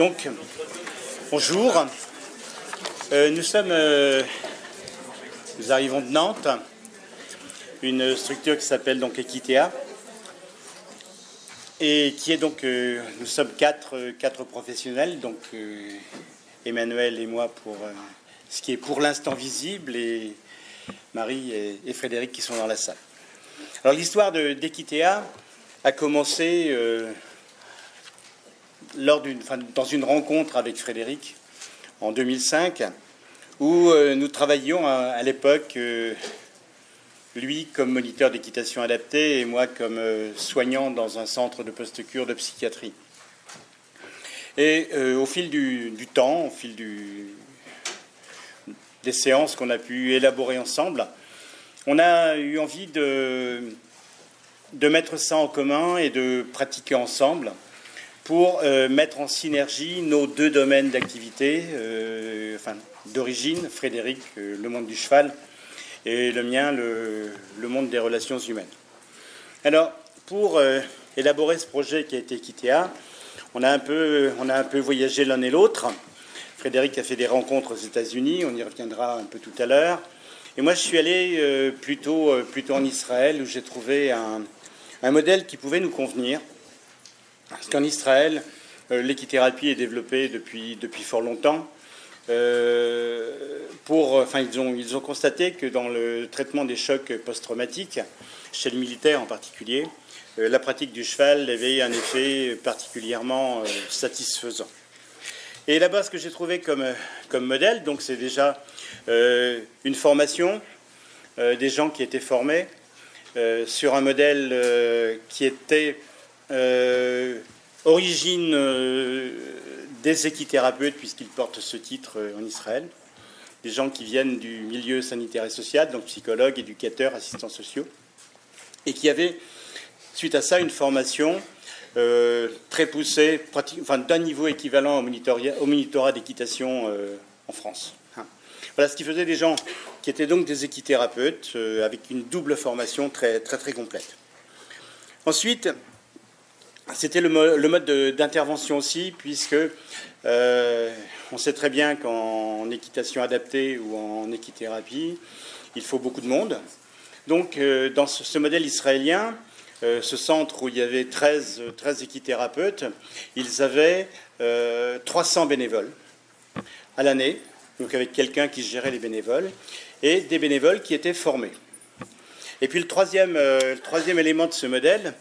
Donc, bonjour. Nous arrivons de Nantes, une structure qui s'appelle donc Equitea, et qui est donc, nous sommes quatre professionnels, donc Emmanuel et moi pour ce qui est pour l'instant visible, et Marie et Frédéric qui sont dans la salle. Alors l'histoire d'Equitea a commencé dans une rencontre avec Frédéric en 2005, où nous travaillions à l'époque, lui comme moniteur d'équitation adaptée et moi comme soignant dans un centre de post-cure de psychiatrie. Et au fil du temps, au fil des séances qu'on a pu élaborer ensemble, on a eu envie de mettre ça en commun et de pratiquer ensemble pour mettre en synergie nos deux domaines d'activité, d'origine, Frédéric, le monde du cheval, et le mien, le monde des relations humaines. Alors, pour élaborer ce projet qui a été Equitea, on a un peu voyagé l'un et l'autre. Frédéric a fait des rencontres aux États-Unis, on y reviendra un peu tout à l'heure. Et moi, je suis allé plutôt en Israël, où j'ai trouvé un modèle qui pouvait nous convenir. Parce qu'en Israël, l'équithérapie est développée depuis fort longtemps. Ils ont constaté que dans le traitement des chocs post-traumatiques, chez le militaire en particulier, la pratique du cheval avait un effet particulièrement satisfaisant. Et là-bas, ce que j'ai trouvé comme modèle, donc c'est déjà une formation, des gens qui étaient formés sur un modèle qui était origine des équithérapeutes, puisqu'ils portent ce titre en Israël, des gens qui viennent du milieu sanitaire et social, donc psychologues, éducateurs, assistants sociaux, et qui avaient, suite à ça, une formation très poussée, d'un niveau équivalent au monitorat d'équitation en France. Voilà ce qui faisait des gens qui étaient donc des équithérapeutes avec une double formation très complète. Ensuite, c'était le mode d'intervention aussi, puisque on sait très bien qu'en équitation adaptée ou en équithérapie, il faut beaucoup de monde. Donc, dans ce modèle israélien, ce centre où il y avait 13 équithérapeutes, ils avaient 300 bénévoles à l'année, donc avec quelqu'un qui gérait les bénévoles, et des bénévoles qui étaient formés. Et puis le troisième élément de ce modèle,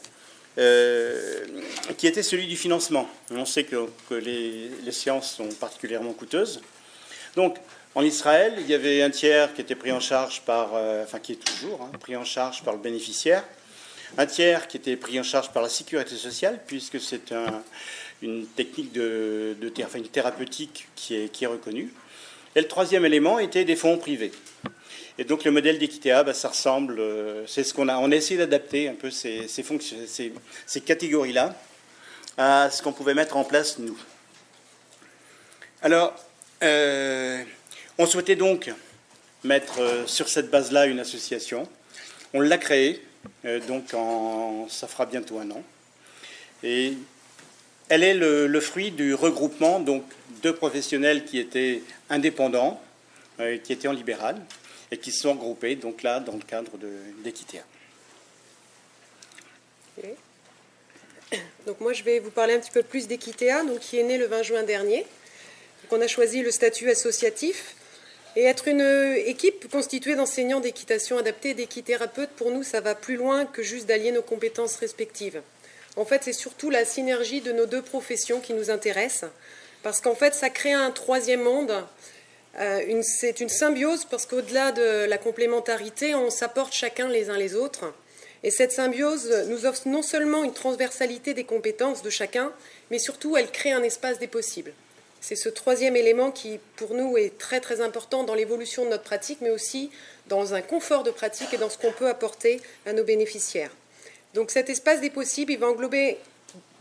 qui était celui du financement. On sait que les séances sont particulièrement coûteuses. Donc, en Israël, il y avait un tiers qui était pris en charge qui est toujours pris en charge par le bénéficiaire, un tiers qui était pris en charge par la sécurité sociale, puisque c'est une technique une thérapeutique qui est reconnue. Et le troisième élément était des fonds privés. Et donc le modèle d'Equitea, ça ressemble, c'est ce qu'on a essayé d'adapter un peu ces catégories-là à ce qu'on pouvait mettre en place nous. Alors, on souhaitait donc mettre sur cette base-là une association. On l'a créée, ça fera bientôt 1 an. Et elle est le fruit du regroupement donc de professionnels qui étaient indépendants, qui étaient en libéral, et qui sont regroupés donc là dans le cadre d'Equitea. Okay. Donc moi je vais vous parler un petit peu plus d'Equitea, donc qui est né le 20 juin dernier. Donc on a choisi le statut associatif, et être une équipe constituée d'enseignants d'équitation adaptée et d'équithérapeutes, pour nous ça va plus loin que juste d'allier nos compétences respectives. En fait c'est surtout la synergie de nos deux professions qui nous intéresse, parce qu'en fait ça crée un troisième monde. C'est une symbiose, parce qu'au-delà de la complémentarité, on s'apporte chacun les uns les autres. Et cette symbiose nous offre non seulement une transversalité des compétences de chacun, mais surtout elle crée un espace des possibles. C'est ce troisième élément qui, pour nous, est très important dans l'évolution de notre pratique, mais aussi dans un confort de pratique et dans ce qu'on peut apporter à nos bénéficiaires. Donc cet espace des possibles, il va englober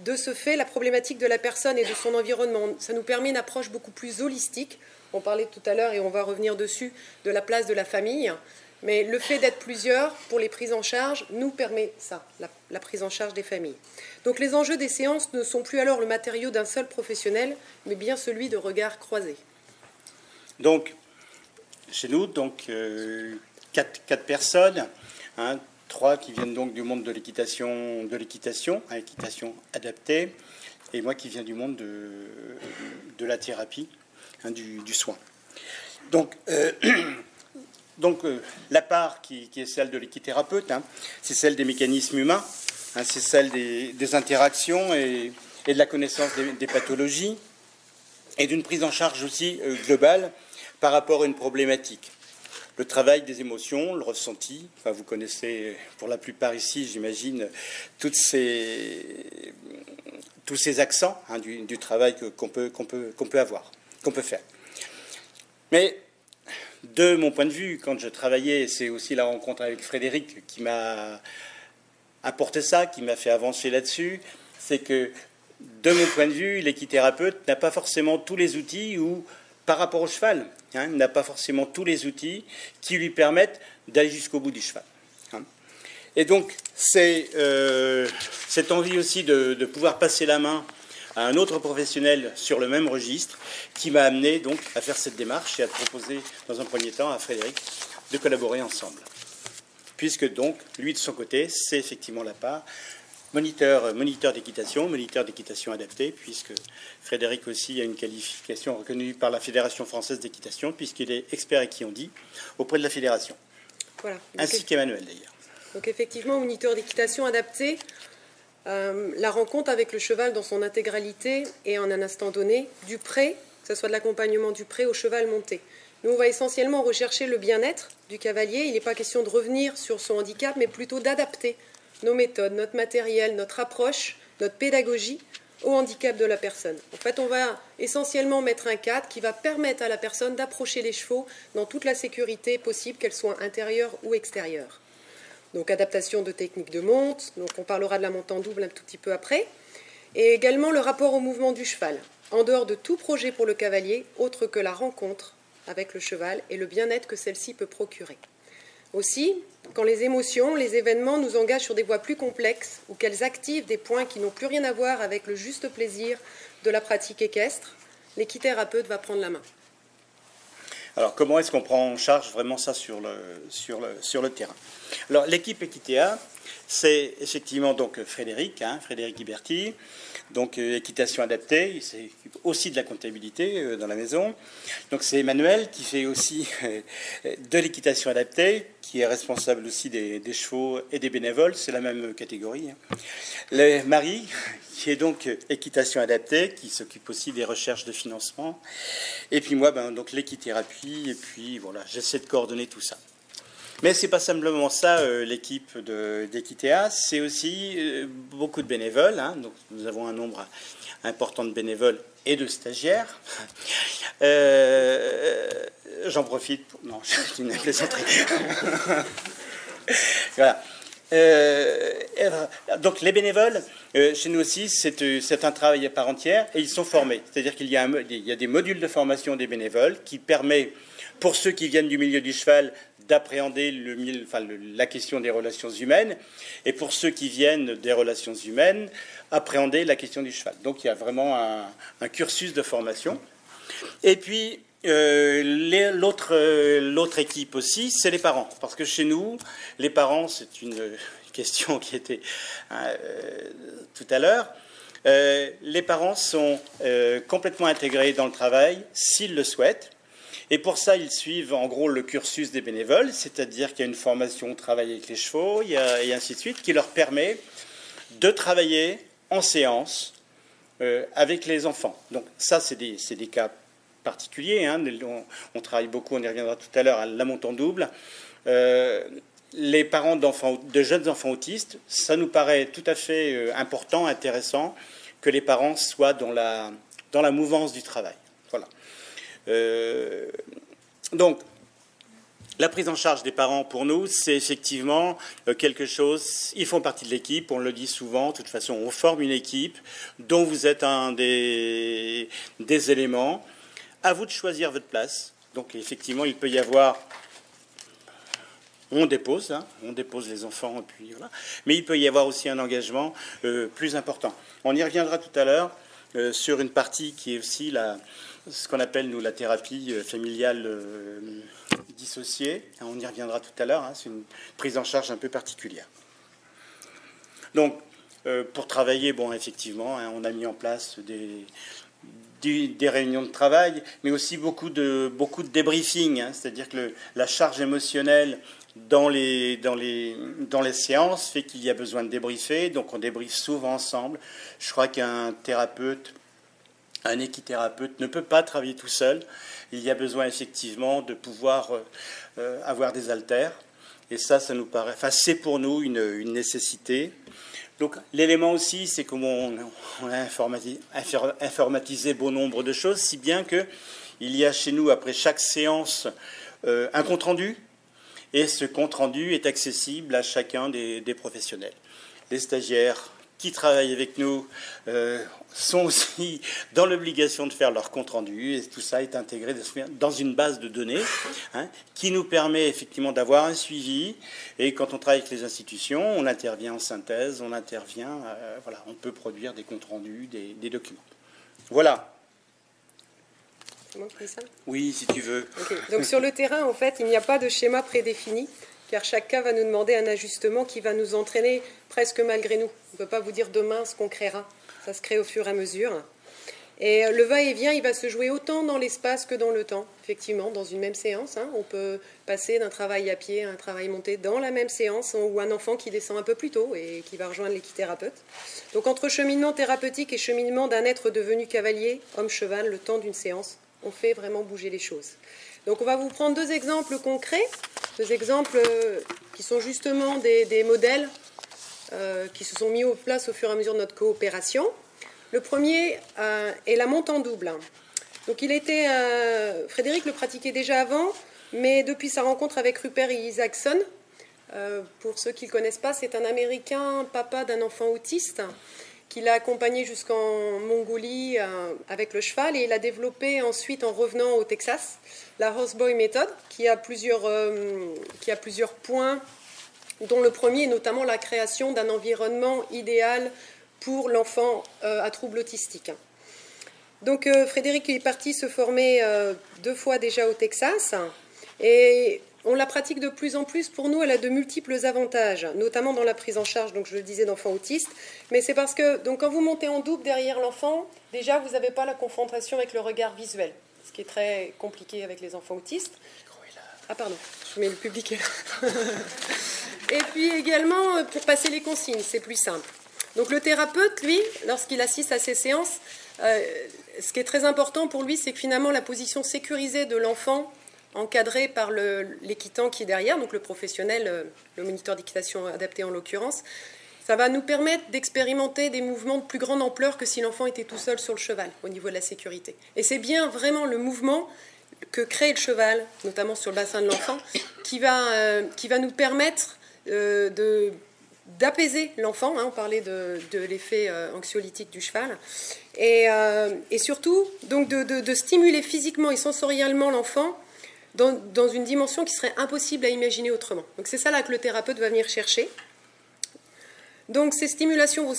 de ce fait la problématique de la personne et de son environnement. Ça nous permet une approche beaucoup plus holistique. On parlait tout à l'heure, et on va revenir dessus, de la place de la famille. Mais le fait d'être plusieurs pour les prises en charge nous permet ça, la prise en charge des familles. Donc les enjeux des séances ne sont plus alors le matériau d'un seul professionnel, mais bien celui de regards croisés. Donc, chez nous, quatre personnes, hein, 3 qui viennent donc du monde de l'équitation, équitation adaptée, et moi qui viens du monde de la thérapie, hein, du soin. Donc, la part qui est celle de l'équithérapeute, hein, c'est celle des mécanismes humains, hein, c'est celle des interactions et de la connaissance des pathologies, et d'une prise en charge aussi globale par rapport à une problématique. Le travail des émotions, le ressenti, enfin, vous connaissez pour la plupart ici, j'imagine, tous ces accents, hein, du travail qu'on peut avoir, qu'on peut faire. Mais de mon point de vue, quand je travaillais, c'est aussi la rencontre avec Frédéric qui m'a apporté ça, qui m'a fait avancer là-dessus, c'est que de mon point de vue, l'équithérapeute n'a pas forcément tous les outils ou par rapport au cheval, hein, n'a pas forcément tous les outils qui lui permettent d'aller jusqu'au bout du cheval. Hein. Et donc, c'est cette envie aussi de pouvoir passer la main à un autre professionnel sur le même registre qui m'a amené donc à faire cette démarche et à proposer dans un premier temps à Frédéric de collaborer ensemble. Puisque donc, lui de son côté, c'est effectivement la part moniteur d'équitation adaptée, puisque Frédéric aussi a une qualification reconnue par la Fédération française d'équitation, puisqu'il est expert équidistant auprès de la Fédération. Voilà. Ainsi qu'Emmanuel d'ailleurs. Donc effectivement, moniteur d'équitation adapté, la rencontre avec le cheval dans son intégralité et en un instant donné, du pré, que ce soit de l'accompagnement du pré au cheval monté. Nous, on va essentiellement rechercher le bien-être du cavalier. Il n'est pas question de revenir sur son handicap, mais plutôt d'adapter nos méthodes, notre matériel, notre approche, notre pédagogie au handicap de la personne. En fait, on va essentiellement mettre un cadre qui va permettre à la personne d'approcher les chevaux dans toute la sécurité possible, qu'elle soit intérieure ou extérieure. Donc, adaptation de techniques de monte, donc on parlera de la monte en double un tout petit peu après, et également le rapport au mouvement du cheval, en dehors de tout projet pour le cavalier, autre que la rencontre avec le cheval et le bien-être que celle-ci peut procurer. Aussi, quand les émotions, les événements nous engagent sur des voies plus complexes ou qu'elles activent des points qui n'ont plus rien à voir avec le juste plaisir de la pratique équestre, l'équithérapeute va prendre la main. Alors, comment est-ce qu'on prend en charge vraiment ça sur le terrain? Alors, l'équipe Equitea, c'est effectivement donc Frédéric Iberti, donc équitation adaptée, il s'occupe aussi de la comptabilité dans la maison. Donc c'est Emmanuel qui fait aussi de l'équitation adaptée, qui est responsable aussi des chevaux et des bénévoles, c'est la même catégorie. Marie, qui est donc équitation adaptée, qui s'occupe aussi des recherches de financement. Et puis moi, donc l'équithérapie, et puis voilà, j'essaie de coordonner tout ça. Mais ce n'est pas simplement ça, l'équipe d'Equitea, c'est aussi beaucoup de bénévoles. Hein, donc nous avons un nombre important de bénévoles et de stagiaires. J'en profite pour... Non, c'est une plaisanterie. Voilà. Donc les bénévoles, chez nous aussi, c'est un travail à part entière et ils sont formés. C'est-à-dire qu'il y a des modules de formation des bénévoles qui permet, pour ceux qui viennent du milieu du cheval, d'appréhender la question des relations humaines, et pour ceux qui viennent des relations humaines, appréhender la question du cheval. Donc il y a vraiment un cursus de formation. Et puis l'autre équipe aussi, c'est les parents. Parce que chez nous, les parents, c'est une question qui était tout à l'heure, les parents sont complètement intégrés dans le travail, s'ils le souhaitent. Et pour ça, ils suivent en gros le cursus des bénévoles, c'est-à-dire qu'il y a une formation au travail avec les chevaux, et ainsi de suite, qui leur permet de travailler en séance avec les enfants. Donc ça, c'est des cas particuliers. Hein. On travaille beaucoup, on y reviendra tout à l'heure, à la monte en double. Les parents de jeunes enfants autistes, ça nous paraît tout à fait important, intéressant, que les parents soient dans la mouvance du travail. Voilà. Donc, la prise en charge des parents, pour nous, c'est effectivement quelque chose... Ils font partie de l'équipe, on le dit souvent. De toute façon, on forme une équipe dont vous êtes un des éléments. À vous de choisir votre place. Donc, effectivement, il peut y avoir on dépose les enfants, et puis voilà. Mais il peut y avoir aussi un engagement plus important. On y reviendra tout à l'heure sur une partie qui est aussi ce qu'on appelle, nous, la thérapie familiale dissociée. On y reviendra tout à l'heure, c'est une prise en charge un peu particulière. Donc, pour travailler, bon, effectivement, on a mis en place des réunions de travail, mais aussi beaucoup de débriefing, c'est-à-dire que la charge émotionnelle dans les séances fait qu'il y a besoin de débriefer, donc on débriefe souvent ensemble. Je crois qu'un thérapeute, un équithérapeute ne peut pas travailler tout seul. Il y a besoin effectivement de pouvoir avoir des haltères, et ça nous paraît, c'est pour nous une nécessité. Donc l'élément aussi, c'est comment on a informatisé bon nombre de choses, si bien qu'il y a chez nous, après chaque séance, un compte-rendu, et ce compte-rendu est accessible à chacun des professionnels. Les stagiaires qui travaillent avec nous sont aussi dans l'obligation de faire leur compte-rendu, et tout ça est intégré dans une base de données qui nous permet effectivement d'avoir un suivi, et quand on travaille avec les institutions, on intervient en synthèse, voilà, on peut produire des comptes-rendus, des documents. Voilà. C'est moi qui dis ça ? Oui, si tu veux. Okay. Donc sur le terrain, en fait, il n'y a pas de schéma prédéfini, car chaque cas va nous demander un ajustement qui va nous entraîner presque malgré nous. On ne peut pas vous dire demain ce qu'on créera. Ça se crée au fur et à mesure. Et le va-et-vient, il va se jouer autant dans l'espace que dans le temps. Effectivement, dans une même séance, on peut passer d'un travail à pied à un travail monté dans la même séance, ou un enfant qui descend un peu plus tôt et qui va rejoindre l'équithérapeute. Donc entre cheminement thérapeutique et cheminement d'un être devenu cavalier, homme-cheval, le temps d'une séance, on fait vraiment bouger les choses. Donc on va vous prendre deux exemples concrets, deux exemples qui sont justement des modèles qui se sont mis en place au fur et à mesure de notre coopération. Le premier est la monte en double. Donc Frédéric le pratiquait déjà avant, mais depuis sa rencontre avec Rupert Isaacson, pour ceux qui ne le connaissent pas, c'est un Américain, papa d'un enfant autiste, qui l'a accompagné jusqu'en Mongolie avec le cheval, et il a développé ensuite, en revenant au Texas, la Horseboy Method, qui a plusieurs points, dont le premier est notamment la création d'un environnement idéal pour l'enfant à trouble autistique. Donc Frédéric est parti se former 2 fois déjà au Texas, et on la pratique de plus en plus. Pour nous, elle a de multiples avantages, notamment dans la prise en charge, donc je le disais, d'enfants autistes. Mais c'est parce que quand vous montez en double derrière l'enfant, déjà vous n'avez pas la confrontation avec le regard visuel, ce qui est très compliqué avec les enfants autistes. Ah pardon, je mets le public là. Et puis également, pour passer les consignes, c'est plus simple. Donc le thérapeute, lui, lorsqu'il assiste à ces séances, ce qui est très important pour lui, c'est que finalement la position sécurisée de l'enfant, encadré par l'équitant qui est derrière, donc le professionnel, le moniteur d'équitation adapté en l'occurrence, ça va nous permettre d'expérimenter des mouvements de plus grande ampleur que si l'enfant était tout seul sur le cheval, au niveau de la sécurité. Et c'est bien vraiment le mouvement que crée le cheval, notamment sur le bassin de l'enfant, qui va nous permettre d'apaiser l'enfant. On parlait de l'effet anxiolytique du cheval. Et surtout, donc de stimuler physiquement et sensoriellement l'enfant dans une dimension qui serait impossible à imaginer autrement. Donc c'est ça là que le thérapeute va venir chercher. Donc ces stimulations vont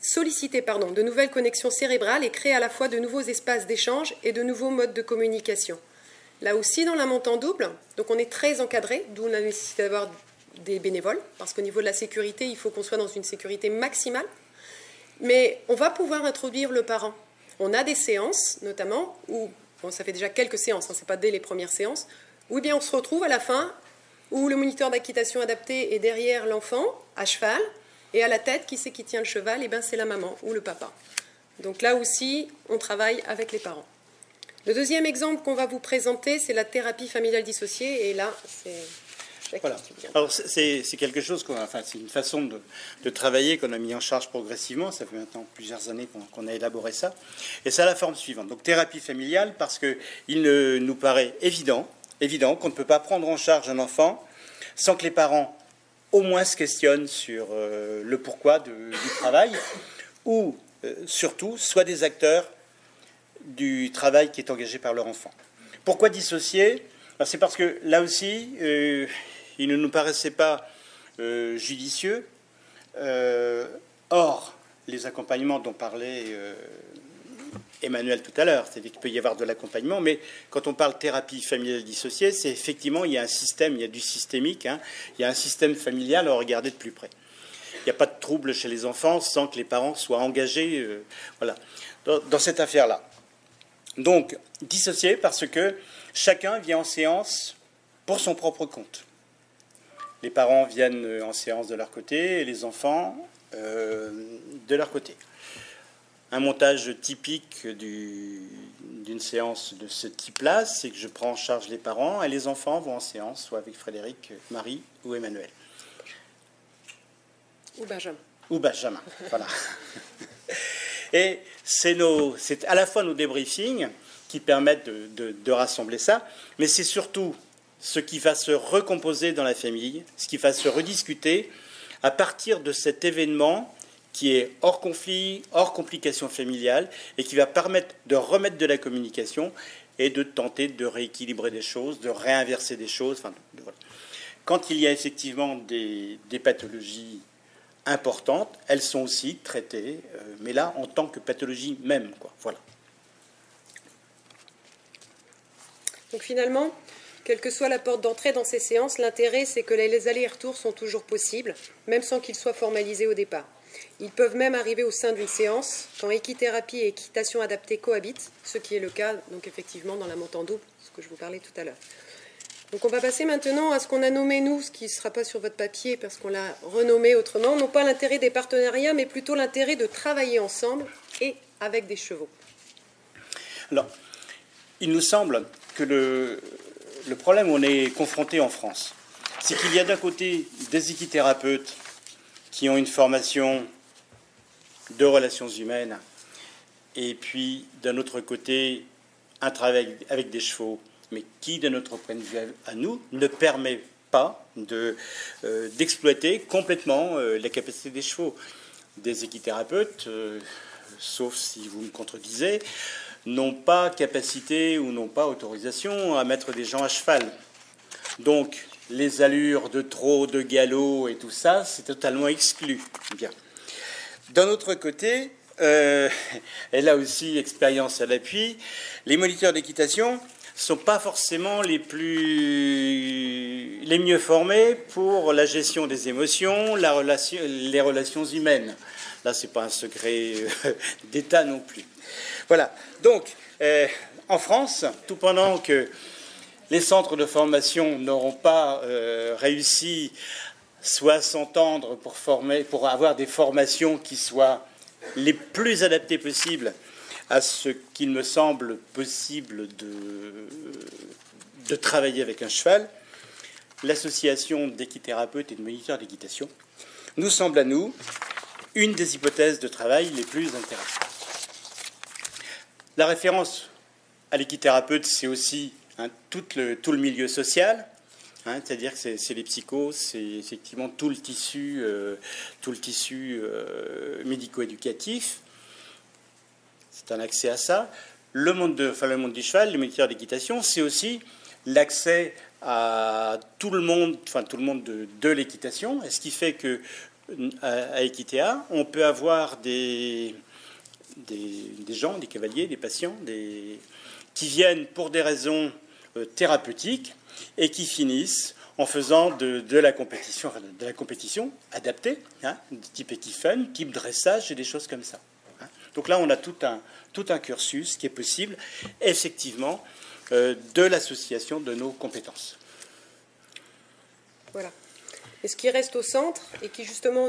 solliciter de nouvelles connexions cérébrales et créer à la fois de nouveaux espaces d'échange et de nouveaux modes de communication. Là aussi, dans la monte en double, donc on est très encadré, d'où la nécessité d'avoir des bénévoles, parce qu'au niveau de la sécurité, il faut qu'on soit dans une sécurité maximale. Mais on va pouvoir introduire le parent. On a des séances, notamment, où, ça fait déjà quelques séances, c'est pas dès les premières séances, où bien on se retrouve à la fin, où le moniteur d'équitation adapté est derrière l'enfant, à cheval, et à la tête, qui c'est qui tient le cheval? Et bien c'est la maman ou le papa. Donc là aussi, on travaille avec les parents. Le deuxième exemple qu'on va vous présenter, c'est la thérapie familiale dissociée, et là, c'est... Voilà. Alors c'est quelque chose, c'est une façon de travailler qu'on a mis en charge progressivement. Ça fait maintenant plusieurs années qu'on a élaboré ça. Et ça a la forme suivante. Donc thérapie familiale, parce qu'il nous paraît évident qu'on ne peut pas prendre en charge un enfant sans que les parents au moins se questionnent sur le pourquoi du travail, ou surtout soient des acteurs du travail qui est engagé par leur enfant. Pourquoi dissocier? C'est parce que là aussi, il ne nous paraissait pas judicieux. Or, les accompagnements dont parlait Emmanuel tout à l'heure, c'est-à-dire qu'il peut y avoir de l'accompagnement, mais quand on parle thérapie familiale dissociée, c'est effectivement, il y a un système, il y a du systémique, hein, il y a un système familial à regarder de plus près. Il n'y a pas de trouble chez les enfants sans que les parents soient engagés voilà, dans cette affaire-là. Donc, dissocié parce que chacun vient en séance pour son propre compte. Les parents viennent en séance de leur côté et les enfants de leur côté. Un montage typique d'une séance de ce type-là, c'est que je prends en charge les parents et les enfants vont en séance, soit avec Frédéric, Marie ou Emmanuel. Ou Benjamin. Ou Benjamin, voilà. Et c'est à la fois nos débriefings qui permettent de rassembler ça, mais c'est surtout ce qui va se recomposer dans la famille, ce qui va se rediscuter à partir de cet événement qui est hors conflit, hors complications familiales, et qui va permettre de remettre de la communication et de tenter de rééquilibrer des choses, de réinverser des choses. Enfin, voilà. Quand il y a effectivement des pathologies importantes, elles sont aussi traitées, mais là, en tant que pathologie même, quoi. Voilà. Donc finalement, quelle que soit la porte d'entrée dans ces séances, l'intérêt, c'est que les allers-retours sont toujours possibles, même sans qu'ils soient formalisés au départ. Ils peuvent même arriver au sein d'une séance, quand équithérapie et équitation adaptée cohabitent, ce qui est le cas, donc effectivement, dans la monte en double, ce que je vous parlais tout à l'heure. Donc on va passer maintenant à ce qu'on a nommé, nous, ce qui ne sera pas sur votre papier, parce qu'on l'a renommé autrement, non pas l'intérêt des partenariats, mais plutôt l'intérêt de travailler ensemble et avec des chevaux. Alors, il nous semble que le problème où on est confronté en France, c'est qu'il y a d'un côté des équithérapeutes qui ont une formation de relations humaines, et puis d'un autre côté, un travail avec des chevaux, mais qui, de notre point de vue à nous, ne permet pas d'exploiter complètement la capacité des chevaux. Des équithérapeutes, sauf si vous me contredisez, n'ont pas capacité ou n'ont pas autorisation à mettre des gens à cheval. Donc, les allures de trot, de galop et tout ça, c'est totalement exclu. Bien. D'un autre côté, et là aussi, expérience à l'appui, les moniteurs d'équitation ne sont pas forcément les mieux formés pour la gestion des émotions, les relations humaines. Là, ce n'est pas un secret d'État non plus. Voilà. Donc, en France, tout pendant que les centres de formation n'auront pas réussi soit à s'entendre pour avoir des formations qui soient les plus adaptées possibles à ce qu'il me semble possible de travailler avec un cheval, l'association d'équithérapeutes et de moniteurs d'équitation nous semble à nous une des hypothèses de travail les plus intéressantes. La référence à l'équithérapeute, c'est aussi tout le milieu social, c'est-à-dire que c'est les psychos, c'est effectivement tout le tissu médico-éducatif. C'est un accès à ça. Le monde du cheval, les moniteurs d'équitation, c'est aussi l'accès à tout le monde de l'équitation. Et ce qui fait que à Equitea, on peut avoir des gens, des cavaliers, des patients, qui viennent pour des raisons thérapeutiques et qui finissent en faisant de la compétition adaptée, de type équifun, type dressage et des choses comme ça. Donc là, on a tout un cursus qui est possible, effectivement, de l'association de nos compétences. Voilà. Et ce qui reste au centre, et qui justement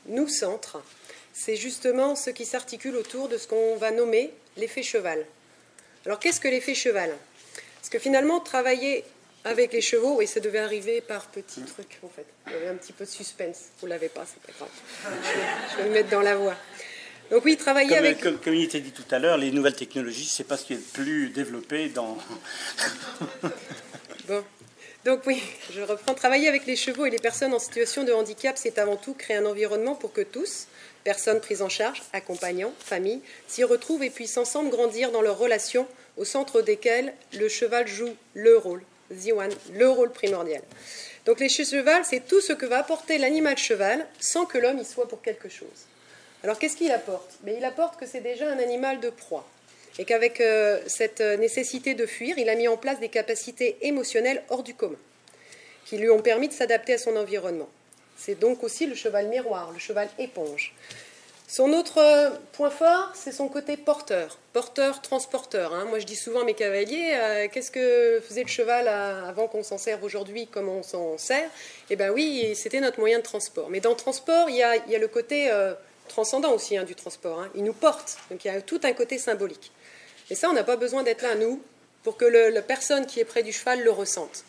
nous centre, c'est justement ce qui s'articule autour de ce qu'on va nommer l'effet cheval. Alors qu'est-ce que l'effet cheval? Parce que finalement, travailler avec les chevaux, et ça devait arriver par petits trucs en fait. Il y avait un petit peu de suspense. Vous ne l'avez pas, c'est pas grave. Je vais me mettre dans la voie. Donc oui, travailler avec... Comme il était dit tout à l'heure, les nouvelles technologies, c'est pas ce qui est le plus développé dans... Bon. Donc oui, je reprends. Travailler avec les chevaux et les personnes en situation de handicap, c'est avant tout créer un environnement pour que tous, personnes prises en charge, accompagnants, familles, s'y retrouvent et puissent ensemble grandir dans leurs relations, au centre desquelles le cheval joue le rôle, the one, le rôle primordial. Donc les chevals, c'est tout ce que va apporter l'animal cheval sans que l'homme y soit pour quelque chose. Alors qu'est-ce qu'il apporte? Mais il apporte que c'est déjà un animal de proie. Et qu'avec cette nécessité de fuir, il a mis en place des capacités émotionnelles hors du commun, qui lui ont permis de s'adapter à son environnement. C'est donc aussi le cheval miroir, le cheval éponge. Son autre point fort, c'est son côté porteur, porteur-transporteur. Moi, je dis souvent à mes cavaliers, qu'est-ce que faisait le cheval avant qu'on s'en serve aujourd'hui, comme on s'en sert? Eh bien oui, c'était notre moyen de transport. Mais dans le transport, il y a le côté transcendant aussi du transport. Il nous porte, donc il y a tout un côté symbolique. Et ça, on n'a pas besoin d'être là, nous, pour que la personne qui est près du cheval le ressente.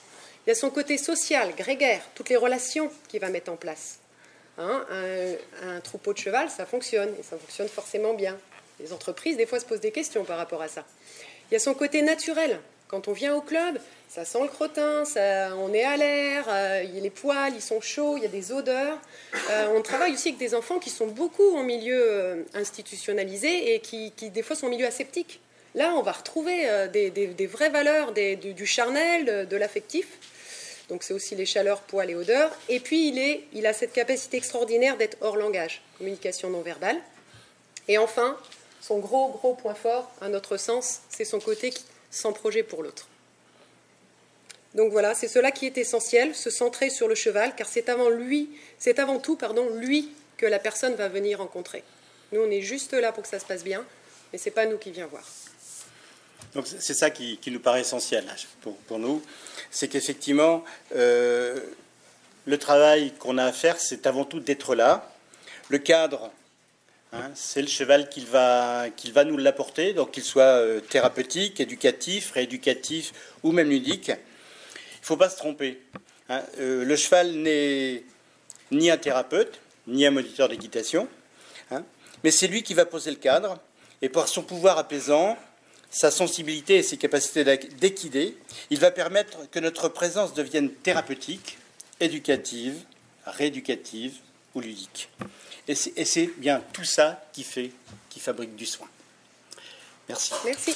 Il y a son côté social, grégaire, toutes les relations qu'il va mettre en place. Un troupeau de cheval, ça fonctionne, et ça fonctionne forcément bien. Les entreprises, des fois, se posent des questions par rapport à ça. Il y a son côté naturel. Quand on vient au club, ça sent le crottin, on est à l'air, les poils, ils sont chauds, il y a des odeurs. On travaille aussi avec des enfants qui sont beaucoup en milieu institutionnalisé et qui, des fois, sont en milieu aseptique. Là, on va retrouver des vraies valeurs, du charnel, de l'affectif. Donc c'est aussi les chaleurs, poils et odeurs. Et puis il a cette capacité extraordinaire d'être hors langage, communication non verbale. Et enfin, son gros point fort, à notre sens, c'est son côté sans projet pour l'autre. Donc voilà, c'est cela qui est essentiel, se centrer sur le cheval, car c'est avant tout lui que la personne va venir rencontrer. Nous, on est juste là pour que ça se passe bien, mais ce n'est pas nous qui vient voir. Donc c'est ça qui nous paraît essentiel pour nous, c'est qu'effectivement, le travail qu'on a à faire, c'est avant tout d'être là. Le cadre, c'est le cheval qui va nous l'apporter, donc qu'il soit thérapeutique, éducatif, rééducatif ou même ludique. Il ne faut pas se tromper. Le cheval n'est ni un thérapeute, ni un moniteur d'équitation, mais c'est lui qui va poser le cadre, et par son pouvoir apaisant, sa sensibilité et ses capacités d'équider, il va permettre que notre présence devienne thérapeutique, éducative, rééducative ou ludique. Et c'est bien tout ça qui fabrique du soin. Merci. Merci.